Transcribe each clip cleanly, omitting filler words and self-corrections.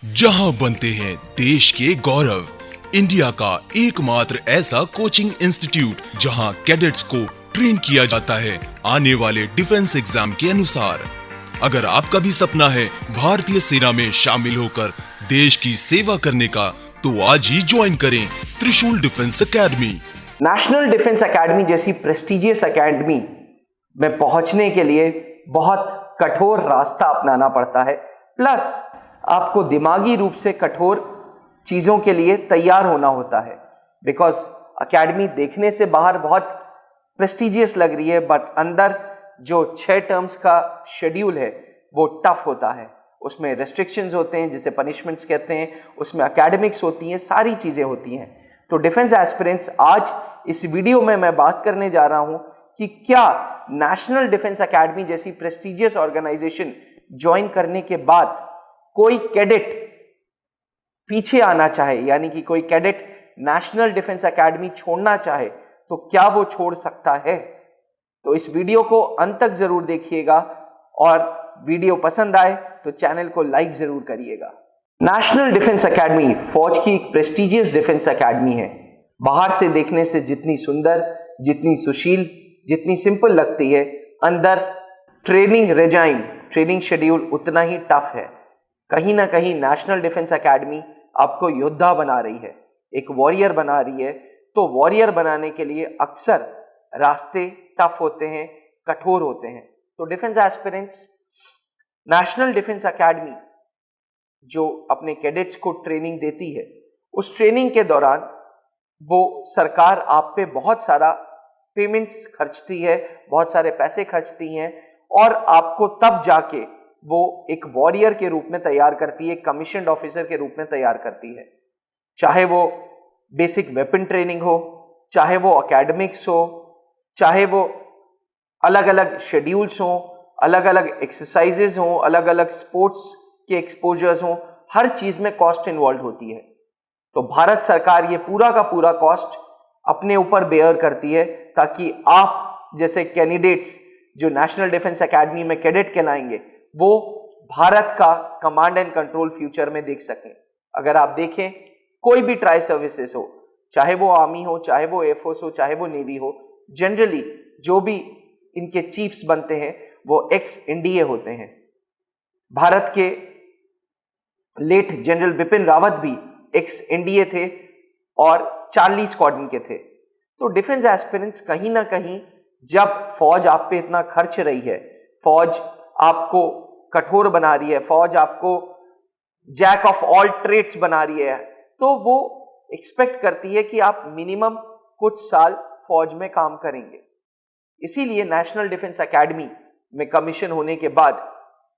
जहां बनते हैं देश के गौरव, इंडिया का एकमात्र ऐसा कोचिंग इंस्टीट्यूट जहां कैडेट्स को ट्रेन किया जाता है आने वाले डिफेंस एग्जाम के अनुसार। अगर आपका भी सपना है भारतीय सेना में शामिल होकर देश की सेवा करने का, तो आज ही ज्वाइन करें त्रिशूल defence academy. National defence academy जैसी प्रेस्टिजियस एकेडमी में पहुंचने के लिए बहुत कठोर रास्ता अपनाना पड़ता है, प्लस आपको दिमागी रूप से कठोर चीज़ों के लिए तैयार होना होता है। बिकॉज एकेडमी देखने से बाहर बहुत प्रेस्टिजियस लग रही है, बट अंदर जो 6 टर्म्स का शेड्यूल है वो टफ होता है। उसमें रेस्ट्रिक्शंस होते हैं जिसे पनिशमेंट्स कहते हैं, उसमें एकेडमिक्स होती हैं, सारी चीज़ें होती हैं। तो डिफेंस एस्पिरेंट्स, आज इस वीडियो में मैं बात करने जा रहा हूं कि क्या नेशनल डिफेंस एकेडमी जैसी प्रेस्टिजियस ऑर्गेनाइजेशन ज्वाइन करने के बाद कोई कैडेट पीछे आना चाहे, यानी कि कोई कैडेट नेशनल डिफेंस एकेडमी छोड़ना चाहे, तो क्या वो छोड़ सकता है। तो इस वीडियो को अंत तक जरूर देखिएगा, और वीडियो पसंद आए तो चैनल को लाइक जरूर करिएगा। नेशनल डिफेंस एकेडमी फौज की एक प्रेस्टिजियस डिफेंस एकेडमी है। बाहर से देखने से जितनी सुंदर, जितनी सुशील, जितनी सिंपल लगती है, अंदर ट्रेनिंग रेजाइम, ट्रेनिंग शेड्यूल उतना ही टफ है। कहीं ना कहीं नेशनल डिफेंस एकेडमी आपको योद्धा बना रही है, एक वॉरियर बना रही है। तो वॉरियर बनाने के लिए अक्सर रास्ते टफ होते हैं, कठोर होते हैं। तो defence aspirants, national defence academy जो अपने कैडेट्स को ट्रेनिंग देती है, उस ट्रेनिंग के दौरान वो सरकार आप पे बहुत सारा पेमेंट्स खर्चती है, बहुत सारे पैसे खर्चती हैं, और आपको तब जाके वो एक वॉरियर के रूप में तैयार करती है, कमीशन्ड ऑफिसर के रूप में तैयार करती है। चाहे वो बेसिक वेपन ट्रेनिंग हो, चाहे वो एकेडमिक्स हो, चाहे वो अलग अलग शेड्यूल्स हों, अलग अलग एक्सरसाइजेज हों, अलग अलग स्पोर्ट्स के एक्सपोजर्स हों, हर चीज में कॉस्ट इन्वॉल्व होती है। तो भारत सरकार ये पूरा का पूरा कॉस्ट अपने ऊपर बेयर करती है, ताकि आप जैसे कैंडिडेट्स जो नेशनल डिफेंस एकेडमी में कैडेट कहलाएंगे, वो भारत का कमांड एंड कंट्रोल फ्यूचर में देख सकें। अगर आप देखें, कोई भी ट्राई सर्विसेज हो, चाहे वो आर्मी हो, चाहे वो एयरफोर्स हो, चाहे वो नेवी हो, जनरली जो भी इनके चीफ्स बनते हैं वो एक्स एनडीए होते हैं। भारत के लेट जनरल बिपिन रावत भी एक्स एनडीए थे और चार्ली स्क्वाड्रन के थे। तो डिफेंस एस्पिरेंट्स, कहीं ना कहीं जब फौज आप पे इतना खर्च रही है, फौज आपको कठोर बना रही है, फौज आपको जैक ऑफ ऑल ट्रेड्स बना रही है, तो वो एक्सपेक्ट करती है कि आप मिनिमम कुछ साल फौज में काम करेंगे। इसीलिए नेशनल डिफेंस एकेडमी में कमीशन होने के बाद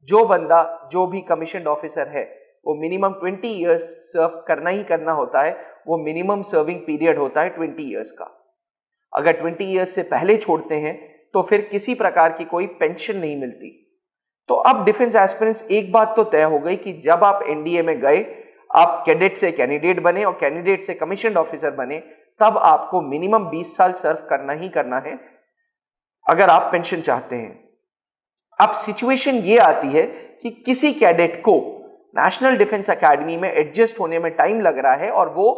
जो बंदा, जो भी कमीशन्ड ऑफिसर है, वो मिनिमम 20 इयर्स सर्व करना ही करना होता है। वो मिनिमम सर्विंग पीरियड होता है 20 इयर्स का। अगर 20 इयर्स से पहले छोड़ते हैं तो फिर किसी प्रकार की कोई पेंशन नहीं मिलती। तो अब डिफेंस एस्पिरेंट्स, एक बात तो तय हो गई कि जब आप एनडीए में गए, आप कैडेट से कैंडिडेट बने और कैंडिडेट से कमीशन्ड ऑफिसर बने, तब आपको मिनिमम 20 साल सर्व करना ही करना है अगर आप पेंशन चाहते हैं। अब सिचुएशन ये आती है कि किसी कैडेट को नेशनल डिफेंस एकेडमी में एडजस्ट होने में टाइम लग रहा है और वो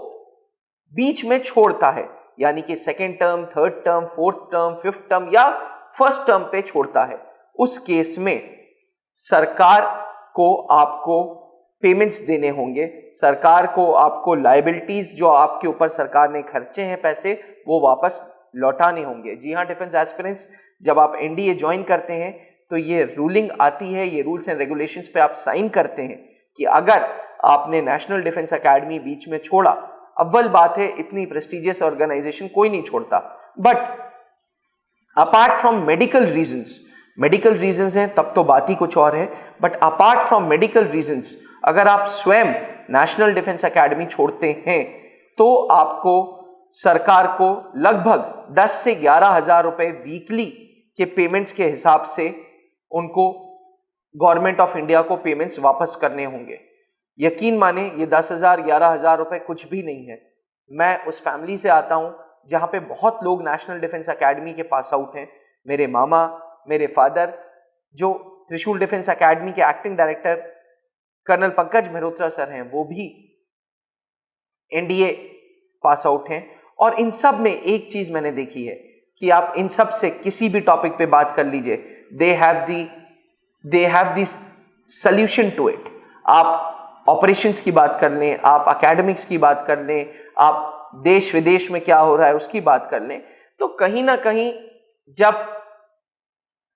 बीच में छोड़ता है, यानी कि second term, third term, fourth term, fifth term या फर्स्ट टर्म पे छोड़ता है। उस केस में सरकार को आपको पेमेंट्स देने होंगे, सरकार को आपको लायबिलिटीज जो आपके ऊपर सरकार ने खर्चे हैं पैसे, वो वापस लौटाने होंगे। जी हाँ डिफेंस एस्पिरेंट्स, जब आप एनडीए ज्वाइन करते हैं तो ये रूलिंग आती है, ये रूल्स एंड रेगुलेशंस पे आप साइन करते हैं कि अगर आपने नेशनल डिफेंस एकेडमी बीच में छोड़ा, अव्वल बात है इतनी प्रेस्टिजियस ऑर्गेनाइजेशन कोई नहीं छोड़ता, but apart from medical reasons हैं तब तो बात ही कुछ और है। But apart from medical reasons, अगर आप स्वयं नेशनल डिफेंस एकेडमी छोड़ते हैं तो आपको सरकार को लगभग 10 से 11 हजार रुपए वीकली के पेमेंट्स के हिसाब से उनको गवर्नमेंट ऑफ इंडिया को पेमेंट्स वापस करने होंगे। यकीन माने, ये 10,000 11,000 रुपए कुछ भी नहीं है। मैं उस फैमिली से आता हूं जहां पे बहुत लोग नेशनल डिफेंस एकेडमी के पास आउट हैं। मेरे मामा, मेरे फादर, जो त्रिशूल डिफेंस एकेडमी के acting director colonel Pankaj Mehrotra sir हैं, वो भी एनडीए पास आउट हैं। और इन सब में एक चीज मैंने देखी है कि आप इन सब से किसी भी टॉपिक पे बात कर लीजिए, they have the solution to it. आप ऑपरेशंस की बात कर लें, आप एकेडमिक्स की बात कर लें, आप देश विदेश में क्या हो रहा है उसकी बात कर लें, तो कहीं ना कहीं जब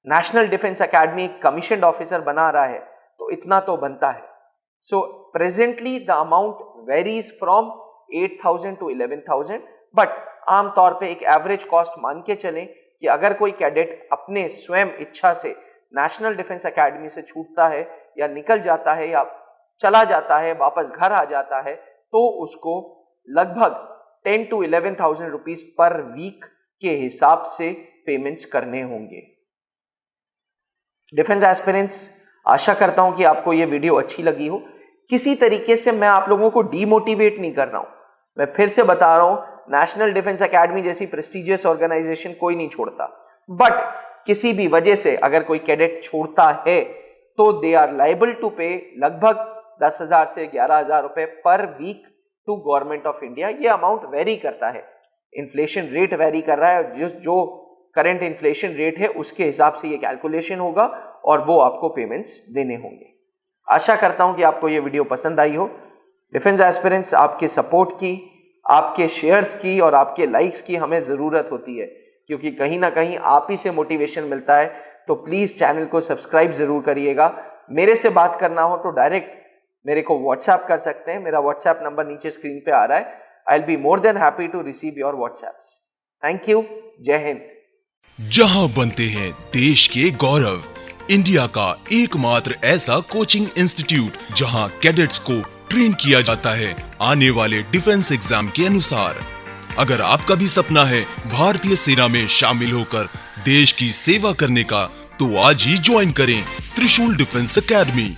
नेशनल डिफेंस एकेडमी एक कमीशन्ड ऑफिसर बना रहा है तो इतना तो बनता है। So presently the amount varies from 8,000 to 11,000, but आमतौर पे एक एवरेज कॉस्ट मान के चलें कि अगर कोई कैडेट अपने स्वयं इच्छा से नेशनल डिफेंस एकेडमी से छूटता है या निकल जाता है या चला जाता है, वापस घर आ जाता है, तो उसको लगभग 10 to 11,000 रुपीज पर वीक के हिसाब से पेमेंट्स करने होंगे। डिफेंस एस्पिरेंट्स, आशा करता हूं कि आपको यह वीडियो अच्छी लगी हो। किसी तरीके से मैं आप लोगों को डीमोटिवेट नहीं कर रहा हूं, मैं फिर से बता रहा हूं, नेशनल डिफेंस एकेडमी जैसी प्रेस्टिजियस ऑर्गेनाइजेशन कोई नहीं छोड़ता, बट किसी भी वजह से अगर कोई कैडेट छोड़ता है तो दे आर लाइबल टू पे लगभग 10,000 से 11,000 रुपए per week to government of India. ये अमाउंट वेरी करता है, इन्फ्लेशन रेट वेरी कर रहा है, जो करंट इन्फ्लेशन रेट है उसके हिसाब से ये कैलकुलेशन होगा और वो आपको पेमेंट्स देने होंगे। आशा करता हूं कि आपको ये वीडियो पसंद आई हो। डिफेंस एस्पिरेंट्स, आपके सपोर्ट की, आपके शेयर्स की और आपके लाइक्स की हमें ज़रूरत होती है, क्योंकि कहीं ना कहीं आप ही से मोटिवेशन मिलता है। तो प्लीज़ चैनल को सब्सक्राइब ज़रूर करिएगा। मेरे से बात करना हो तो डायरेक्ट मेरे को व्हाट्सएप कर सकते हैं, मेरा व्हाट्सएप नंबर नीचे स्क्रीन पे आ रहा है। I will be more than happy to receive your WhatsApps. Thank you, जय हिंद। जहां बनते हैं देश के गौरव, इंडिया का एकमात्र ऐसा कोचिंग इंस्टीट्यूट जहां कैडेट्स को ट्रेन किया जाता है आने वाले डिफेंस एग्जाम के अनुसार। अगर आपका भी सपना है भारतीय सेना में शामिल होकर देश की सेवा करने का, तो आज ही ज्वाइन करें त्रिशूल डिफेंस एकेडमी।